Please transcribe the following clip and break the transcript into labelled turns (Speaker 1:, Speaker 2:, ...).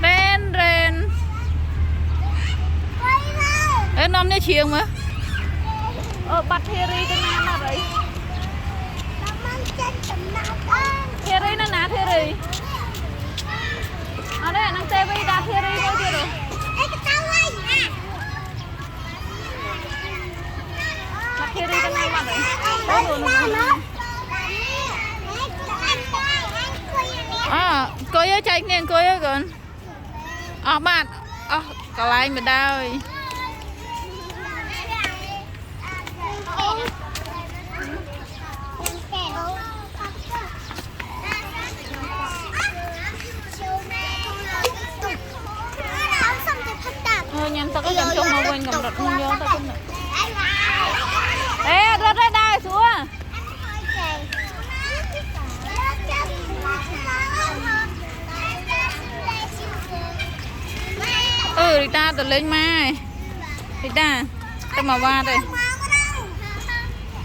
Speaker 1: Ren ren ê non như chiều mà bắt Thierry cái nào mà đấy Thierry nó nã Thierry ở đây năng tê với đá Thierry đâu chưa được bắt Thierry cái nào mà đấy coi ở chạy nè coi ở gần bạn có lại mà đau nhắm tao có nhắm chung mà quên cầm đợt không nhớ tao không ê rớt ra đây xuống đi ta tao lên mai đi ta tao mà qua đây